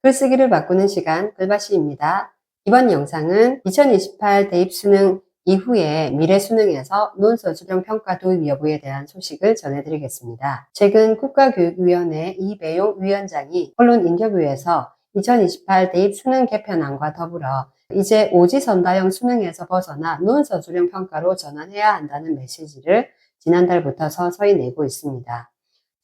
글쓰기를 바꾸는 시간 글바시입니다. 이번 영상은 2028 대입 수능 이후에 미래 수능에서 논서 수령 평가 도입 여부에 대한 소식을 전해드리겠습니다. 최근 국가교육위원회 이배용 위원장이 언론 인터뷰에서 2028 대입 수능 개편안과 더불어 이제 오지선다형 수능에서 벗어나 논서 수령 평가로 전환해야 한다는 메시지를 지난달부터 서서히 내고 있습니다.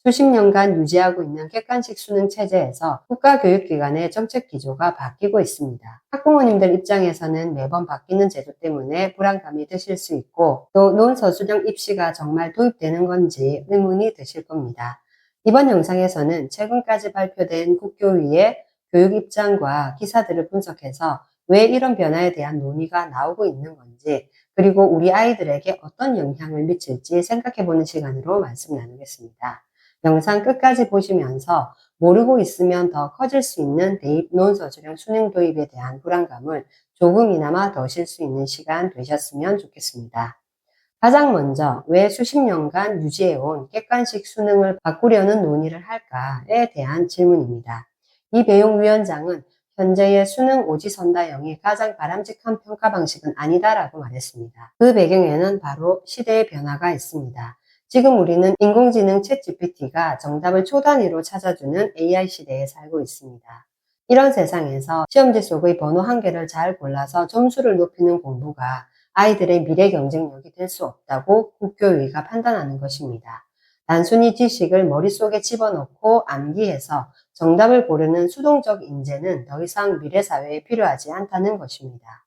수십 년간 유지하고 있는 객관식 수능 체제에서 국가교육기관의 정책 기조가 바뀌고 있습니다. 학부모님들 입장에서는 매번 바뀌는 제도 때문에 불안감이 드실 수 있고 또 논서수령 입시가 정말 도입되는 건지 의문이 드실 겁니다. 이번 영상에서는 최근까지 발표된 국교위의 교육 입장과 기사들을 분석해서 왜 이런 변화에 대한 논의가 나오고 있는 건지 그리고 우리 아이들에게 어떤 영향을 미칠지 생각해보는 시간으로 말씀 나누겠습니다. 영상 끝까지 보시면서 모르고 있으면 더 커질 수 있는 대입 논서수령 수능 도입에 대한 불안감을 조금이나마 더실 수 있는 시간 되셨으면 좋겠습니다. 가장 먼저 왜 수십 년간 유지해온 객관식 수능을 바꾸려는 논의를 할까에 대한 질문입니다. 이배용 위원장은 현재의 수능 오지선다형이 가장 바람직한 평가 방식은 아니다라고 말했습니다. 그 배경에는 바로 시대의 변화가 있습니다. 지금 우리는 인공지능 챗GPT가 정답을 초 단위로 찾아주는 AI 시대에 살고 있습니다. 이런 세상에서 시험지 속의 번호 한 개를 잘 골라서 점수를 높이는 공부가 아이들의 미래 경쟁력이 될 수 없다고 국교위가 판단하는 것입니다. 단순히 지식을 머릿속에 집어넣고 암기해서 정답을 고르는 수동적 인재는 더 이상 미래 사회에 필요하지 않다는 것입니다.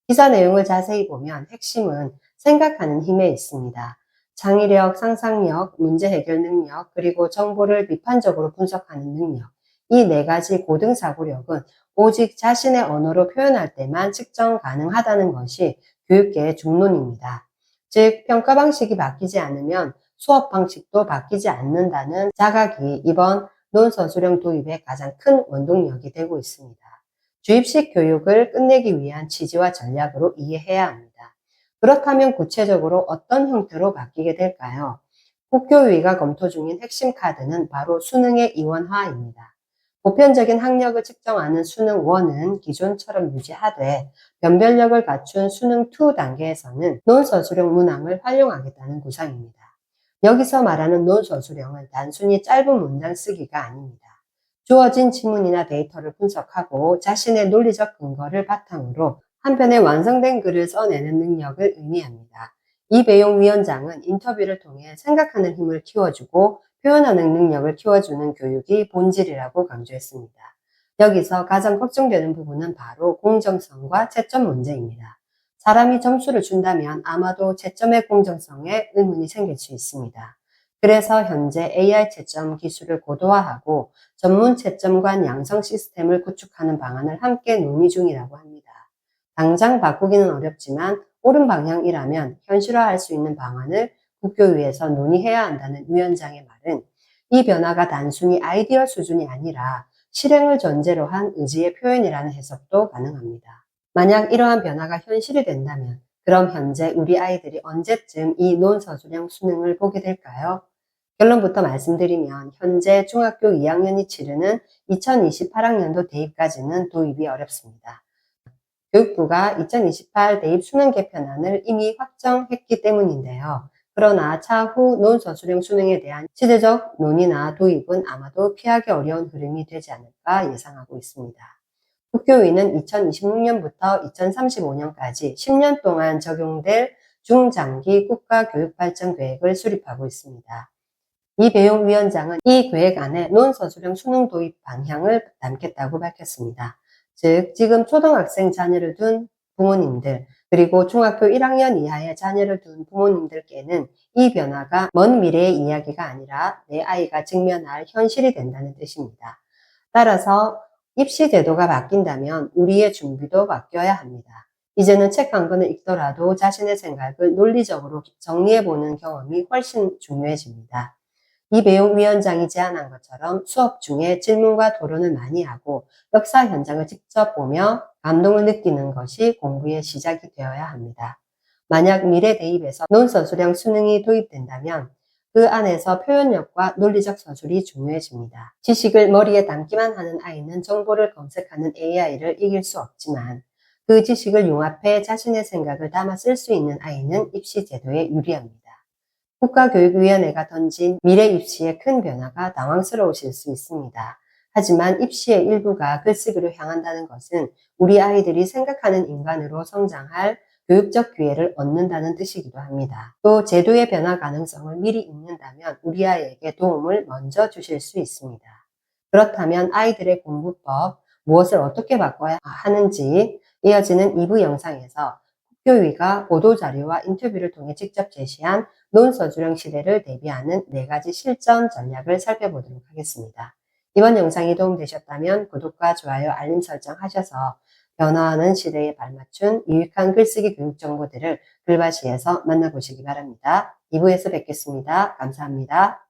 기사 내용을 자세히 보면 핵심은 생각하는 힘에 있습니다. 창의력, 상상력, 문제 해결 능력, 그리고 정보를 비판적으로 분석하는 능력. 이 네 가지 고등 사고력은 오직 자신의 언어로 표현할 때만 측정 가능하다는 것이 교육계의 중론입니다. 즉, 평가 방식이 바뀌지 않으면 수업 방식도 바뀌지 않는다는 자각이 이번 논서수령 도입의 가장 큰 원동력이 되고 있습니다. 주입식 교육을 끝내기 위한 취지와 전략으로 이해해야 합니다. 그렇다면 구체적으로 어떤 형태로 바뀌게 될까요? 국교위가 검토 중인 핵심 카드는 바로 수능의 이원화입니다. 보편적인 학력을 측정하는 수능 1은 기존처럼 유지하되 변별력을 갖춘 수능 2 단계에서는 논서수령 문항을 활용하겠다는 구상입니다. 여기서 말하는 논서수령은 단순히 짧은 문장 쓰기가 아닙니다. 주어진 지문이나 데이터를 분석하고 자신의 논리적 근거를 바탕으로 한 편의 완성된 글을 써내는 능력을 의미합니다. 이배용 위원장은 인터뷰를 통해 생각하는 힘을 키워주고 표현하는 능력을 키워주는 교육이 본질이라고 강조했습니다. 여기서 가장 걱정되는 부분은 바로 공정성과 채점 문제입니다. 사람이 점수를 준다면 아마도 채점의 공정성에 의문이 생길 수 있습니다. 그래서 현재 AI 채점 기술을 고도화하고 전문 채점관 양성 시스템을 구축하는 방안을 함께 논의 중이라고 합니다. 당장 바꾸기는 어렵지만 옳은 방향이라면 현실화할 수 있는 방안을 국교위에서 논의해야 한다는 위원장의 말은 이 변화가 단순히 아이디어 수준이 아니라 실행을 전제로 한 의지의 표현이라는 해석도 가능합니다. 만약 이러한 변화가 현실이 된다면 그럼 현재 우리 아이들이 언제쯤 이 논서수령 수능을 보게 될까요? 결론부터 말씀드리면 현재 중학교 2학년이 치르는 2028학년도 대입까지는 도입이 어렵습니다. 교육부가 2028 대입 수능 개편안을 이미 확정했기 때문인데요. 그러나 차후 논서수령 수능에 대한 시대적 논의나 도입은 아마도 피하기 어려운 흐름이 되지 않을까 예상하고 있습니다. 국교위는 2026년부터 2035년까지 10년 동안 적용될 중장기 국가교육발전계획을 수립하고 있습니다. 이배용 위원장은 이 계획 안에 논서수령 수능 도입 방향을 담겠다고 밝혔습니다. 즉, 지금 초등학생 자녀를 둔 부모님들, 그리고 중학교 1학년 이하의 자녀를 둔 부모님들께는 이 변화가 먼 미래의 이야기가 아니라 내 아이가 직면할 현실이 된다는 뜻입니다. 따라서 입시 제도가 바뀐다면 우리의 준비도 바뀌어야 합니다. 이제는 책 한 권을 읽더라도 자신의 생각을 논리적으로 정리해보는 경험이 훨씬 중요해집니다. 이배용 위원장이 제안한 것처럼 수업 중에 질문과 토론을 많이 하고 역사 현장을 직접 보며 감동을 느끼는 것이 공부의 시작이 되어야 합니다. 만약 미래 대입에서 논서수령 수능이 도입된다면 그 안에서 표현력과 논리적 서술이 중요해집니다. 지식을 머리에 담기만 하는 아이는 정보를 검색하는 AI를 이길 수 없지만 그 지식을 융합해 자신의 생각을 담아 쓸 수 있는 아이는 입시 제도에 유리합니다. 국가교육위원회가 던진 미래 입시의 큰 변화가 당황스러우실 수 있습니다. 하지만 입시의 일부가 글쓰기로 향한다는 것은 우리 아이들이 생각하는 인간으로 성장할 교육적 기회를 얻는다는 뜻이기도 합니다. 또 제도의 변화 가능성을 미리 읽는다면 우리 아이에게 도움을 먼저 주실 수 있습니다. 그렇다면 아이들의 공부법, 무엇을 어떻게 바꿔야 하는지 이어지는 2부 영상에서 국교위가 보도자료와 인터뷰를 통해 직접 제시한 논서주령 시대를 대비하는 4가지 실전 전략을 살펴보도록 하겠습니다. 이번 영상이 도움되셨다면 구독과 좋아요, 알림 설정 하셔서 변화하는 시대에 발맞춘 유익한 글쓰기 교육 정보들을 글바시에서 만나보시기 바랍니다. 2부에서 뵙겠습니다. 감사합니다.